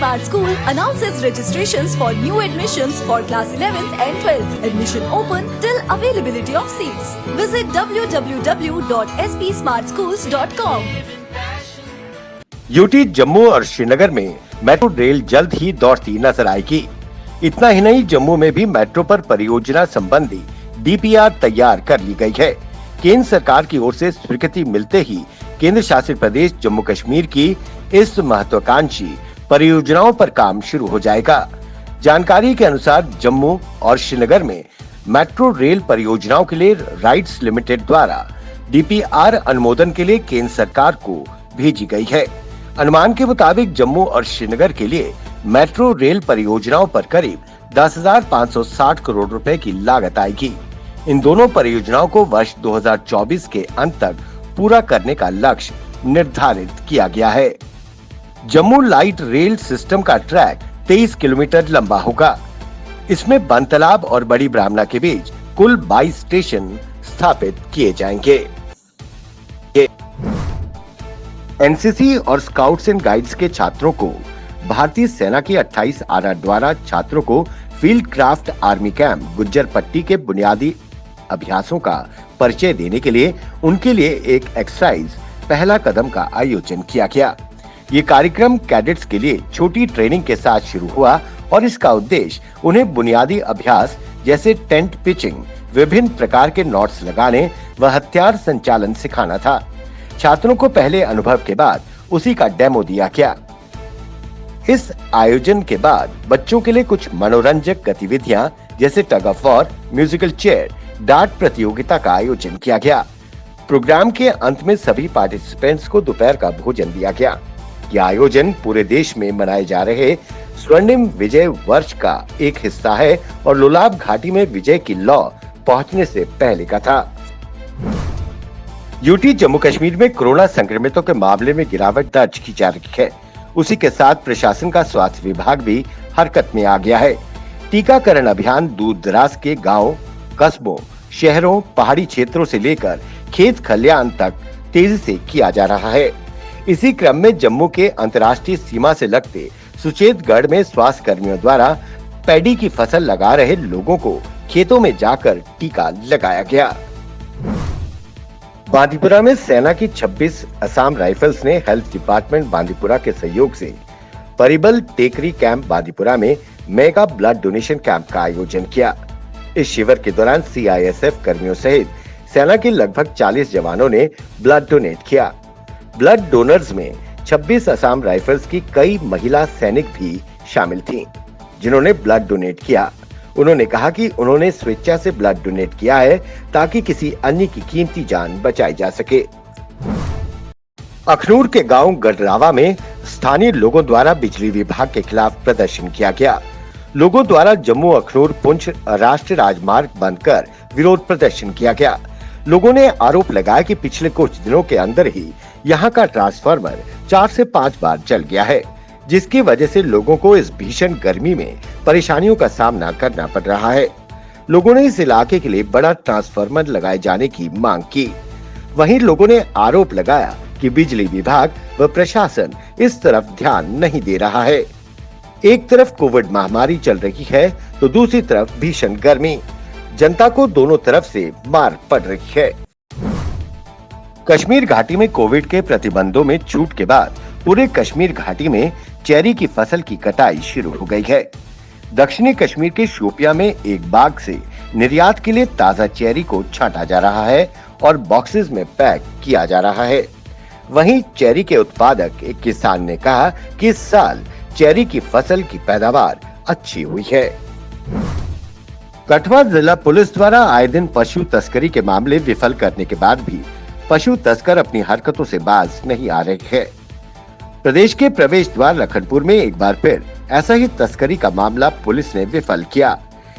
Smart School announces registrations for new admissions for class 11th and 12th. Admission open till availability of seats. Visit www.spsmartschools.com. UT Jammu और श्रीनगर में metro rail जल्द ही दौड़ती नजर आएगी। इतना ही नहीं, जम्मू में भी मेट्रो पर परियोजना संबंधी डीपीआर तैयार कर ली गई है। केंद्र सरकार की ओर से स्वीकृति मिलते ही केंद्र शासित प्रदेश जम्मू कश्मीर की इस महत्वाकांक्षी परियोजनाओं पर काम शुरू हो जाएगा। जानकारी के अनुसार जम्मू और श्रीनगर में मेट्रो रेल परियोजनाओं के लिए राइट्स लिमिटेड द्वारा डीपीआर अनुमोदन के लिए केंद्र सरकार को भेजी गई है। अनुमान के मुताबिक जम्मू और श्रीनगर के लिए मेट्रो रेल परियोजनाओं पर करीब 10,560 करोड़ रुपए की लागत आएगी। इन दोनों परियोजनाओं को वर्ष 2024 के अंत तक पूरा करने का लक्ष्य निर्धारित किया गया है। जम्मू लाइट रेल सिस्टम का ट्रैक 23 किलोमीटर लंबा होगा। इसमें बनतलाब और बड़ी ब्राह्मणा के बीच कुल 22 स्टेशन स्थापित किए जाएंगे। एनसीसी और स्काउट्स एंड गाइड्स के छात्रों को भारतीय सेना की 28 आरा द्वारा छात्रों को field craft army camp Gujjar पट्टी के बुनियादी अभ्यासों का परिचय देने के लिए उनके लिए एक एक्सरसाइज पहला कदम का आयोजन किया गया। ये कार्यक्रम कैडेट्स के लिए छोटी ट्रेनिंग के साथ शुरू हुआ और इसका उद्देश्य उन्हें बुनियादी अभ्यास जैसे टेंट पिचिंग, विभिन्न प्रकार के नॉट्स लगाने व हथियार संचालन सिखाना था। छात्रों को पहले अनुभव के बाद उसी का डेमो दिया गया। इस आयोजन के बाद बच्चों के लिए कुछ मनोरंजक गतिविधियां जैसे tug of war, musical chair, dart प्रतियोगिता का आयोजन किया गया। प्रोग्राम के अंत में सभी पार्टिसिपेंट्स को दोपहर का भोजन दिया गया। यह आयोजन पूरे देश में मनाए जा रहे स्वर्णिम विजय वर्ष का एक हिस्सा है और लोलाब घाटी में विजय की लौ पहुंचने से पहले का था। यूटी जम्मू कश्मीर में कोरोना संक्रमितों के मामले में गिरावट दर्ज की जा रही है। उसी के साथ प्रशासन का स्वास्थ्य विभाग भी हरकत में आ गया है। टीकाकरण अभियान दूर दराज के गांवों, कस्बों, शहरों, पहाड़ी क्षेत्रों से लेकर खेत खलियान तक तेजी से किया जा रहा है। इसी क्रम में जम्मू के अंतर्राष्ट्रीय सीमा से लगते सुचेतगढ़ में स्वास्थ्य कर्मियों द्वारा पैडी की फसल लगा रहे लोगों को खेतों में जाकर टीका लगाया गया। बांदीपुरा में सेना की 26 असम राइफल्स ने हेल्थ डिपार्टमेंट बांदीपुरा के सहयोग से परिबल टेकरी कैंप बांदीपुरा में मेगा ब्लड डोनेशन कैंप का आयोजन किया। इस शिविर के दौरान सीआईएसएफ कर्मियों सहित सेना के लगभग 40 जवानों ने ब्लड डोनेट किया। ब्लड डोनर्स में 26 असम राइफल्स की कई महिला सैनिक भी शामिल थीं, जिन्होंने ब्लड डोनेट किया। उन्होंने कहा कि उन्होंने स्वेच्छा से ब्लड डोनेट किया है ताकि किसी अन्य की कीमती जान बचाई जा सके। अखनूर के गांव गडरावा में स्थानीय लोगों द्वारा बिजली विभाग के खिलाफ प्रदर्शन किया गया। लोगों द्वारा जम्मू अखनूर पुंछ राष्ट्रीय राजमार्ग बंद कर विरोध प्रदर्शन किया गया। लोगों ने आरोप लगाया कि पिछले कुछ दिनों के अंदर ही यहाँ का ट्रांसफार्मर 4 से 5 बार जल गया है, जिसकी वजह से लोगों को इस भीषण गर्मी में परेशानियों का सामना करना पड़ रहा है। लोगों ने इस इलाके के लिए बड़ा ट्रांसफार्मर लगाए जाने की मांग की। वहीं लोगों ने आरोप लगाया कि बिजली विभाग व प्रशासन इस तरफ ध्यान नहीं दे रहा है। एक तरफ कोविड महामारी चल रही है तो दूसरी तरफ भीषण गर्मी। जनता को दोनों तरफ से मार पड़ रही है। कश्मीर घाटी में कोविड के प्रतिबंधों में छूट के बाद पूरे कश्मीर घाटी में चेरी की फसल की कटाई शुरू हो गई है। दक्षिणी कश्मीर के शोपिया में एक बाग से निर्यात के लिए ताजा चेरी को छांटा जा रहा है और बॉक्सेस में पैक किया जा रहा है। वहीं चेरी के उत्पादक एक किसान ने कहा कि इस साल चेरी की फसल की पैदावार अच्छी हुई है। कठुआ जिला पुलिस द्वारा आए दिन पशु तस्करी के मामले विफल करने के बाद भी पशु तस्कर अपनी हरकतों से बाज नहीं आ रहे हैं। प्रदेश के प्रवेश द्वार लखनपुर में एक बार फिर ऐसा ही तस्करी का मामला पुलिस ने विफल किया।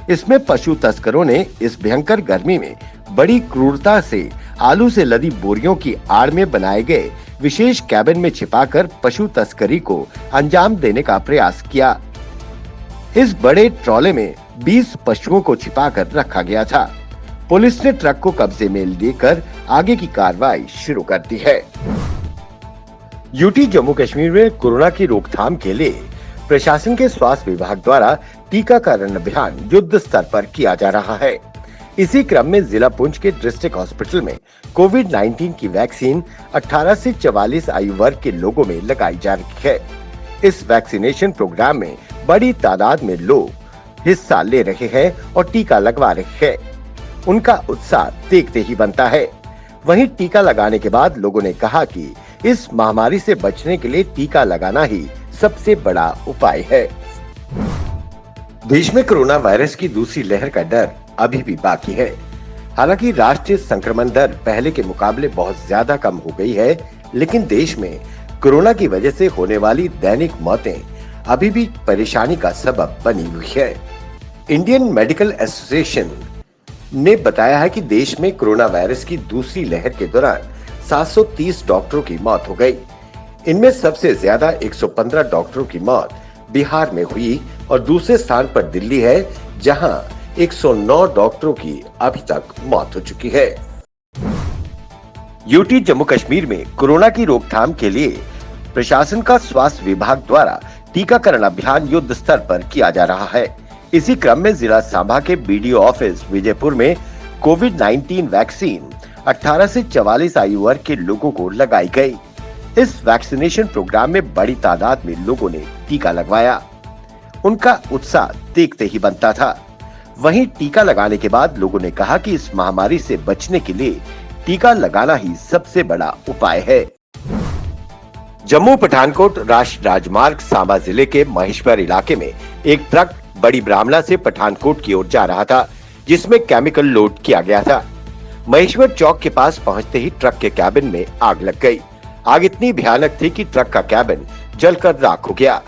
इसमें पशु तस्करों ने इस भयंकर गर्मी में बड़ी क्रूरता से आलू से लदी बोरियों की आड़ में बनाए गए विशेष कैबिन में छिपाकर पशु तस्करी को अंजाम देने का प्रयास किया। इस बड़े ट्रॉले में 20 पशुओं को छिपाकर रखा गया था। पुलिस ने ट्रक को कब्जे में लेकर आगे की कार्रवाई शुरू कर दी है। यूटी जम्मू कश्मीर में कोरोना की रोकथाम के लिए प्रशासन के स्वास्थ्य विभाग द्वारा टीकाकरण अभियान युद्ध स्तर पर किया जा रहा है। इसी क्रम में जिला पुंछ के डिस्ट्रिक्ट हॉस्पिटल में कोविड-19 की वैक्सीन 18 से 44 आयु वर्ग के लोगों में लगाई जा रही है। इस वैक्सीनेशन प्रोग्राम में बड़ी तादाद में लोग हिस्सा ले रहे हैं और टीका लगवा रहे हैं। उनका उत्साह देखते ही बनता है। वहीं टीका लगाने के बाद लोगों ने कहा कि इस महामारी से बचने के लिए टीका लगाना ही सबसे बड़ा उपाय है। देश में कोरोना वायरस की दूसरी लहर का डर अभी भी बाकी है। हालांकि राष्ट्रीय संक्रमण दर पहले के मुकाबले बहुत ज्यादा कम हो गई है, लेकिन देश में कोरोना की वजह से होने वाली दैनिक मौतें अभी भी परेशानी का सबब बनी हुई है। इंडियन मेडिकल एसोसिएशन ने बताया है कि देश में कोरोना वायरस की दूसरी लहर के दौरान 730 डॉक्टरों की मौत हो गई। इनमें सबसे ज्यादा 115 डॉक्टरों की मौत बिहार में हुई और दूसरे स्थान पर दिल्ली है, जहां 109 डॉक्टरों की अभी तक मौत हो चुकी है। यूटी जम्मू कश्मीर में कोरोना की रोकथाम के लिए प्रशासन का स्वास्थ्य विभाग द्वारा टीकाकरण अभियान युद्ध स्तर पर किया जा रहा है। इसी क्रम में जिला सांबा के बीडीओ ऑफिस विजयपुर में कोविड-19 वैक्सीन 18 से 44 आयु वर्ग के लोगों को लगाई गई। इस वैक्सीनेशन प्रोग्राम में बड़ी तादाद में लोगों ने टीका लगवाया। उनका उत्साह देखते ही बनता था। वहीं टीका लगाने के बाद लोगों ने कहा कि इस महामारी से बचने के लिए टीका लगाना ही सबसे बड़ा उपाय है। जम्मू पठानकोट राष्ट्रीय राजमार्ग सांबा जिले के महेश्वर इलाके में एक ट्रक बड़ी ब्राह्मणा से पठानकोट की ओर जा रहा था, जिसमें केमिकल लोड किया गया था। महेश्वर चौक के पास पहुंचते ही ट्रक के कैबिन में आग लग गई। आग इतनी भयानक थी कि ट्रक का कैबिन जलकर राख हो गया।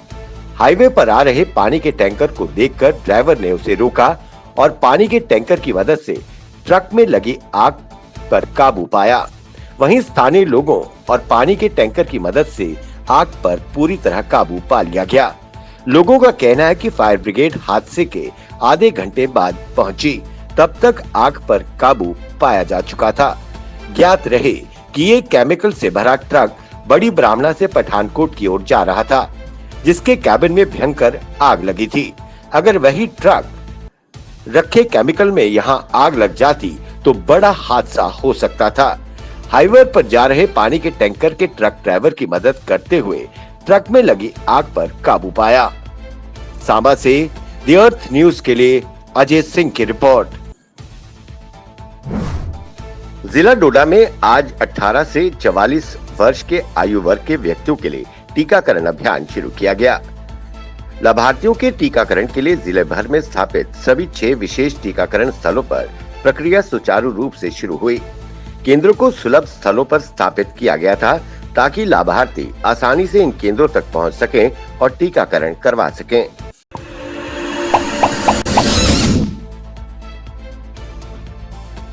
हाईवे पर आ रहे पानी के टैंकर को देखकर ड्राइवर ने उसे रोका और पानी के टैंकर की मदद से ट्रक में लगी आग पर काबू पाया। वहीं स्थानीय लोगों और पानी के टैंकर की मदद से आग पर पूरी तरह काबू पा लिया गया। लोगों का कहना है कि फायर ब्रिगेड हादसे के आधे घंटे बाद पहुंची, तब तक आग पर काबू पाया जा चुका था। ज्ञात रहे कि ये केमिकल से भरा ट्रक बड़ी ब्राह्मणा से पठानकोट की ओर जा रहा था, जिसके कैबिन में भयंकर आग लगी थी। अगर वही ट्रक रखे केमिकल में यहां आग लग जाती तो बड़ा हादसा हो सकता था। हाईवे पर जा रहे पानी के टैंकर के ट्रक ड्राइवर की मदद करते हुए ट्रक में लगी आग पर काबू पाया। सांबा से द अर्थ न्यूज के लिए अजय सिंह की रिपोर्ट। जिला डोडा में आज 18 से 44 वर्ष के आयु वर्ग के व्यक्तियों के लिए टीकाकरण अभियान शुरू किया गया। लाभार्थियों के टीकाकरण के लिए जिले भर में स्थापित सभी 6 विशेष टीकाकरण स्थलों पर प्रक्रिया सुचारू रूप से शुरू हुई। केंद्रों को सुलभ स्थलों पर स्थापित किया गया था, ताकि लाभार्थी आसानी से इन केंद्रों तक पहुंच सकें और टीकाकरण करवा सकें।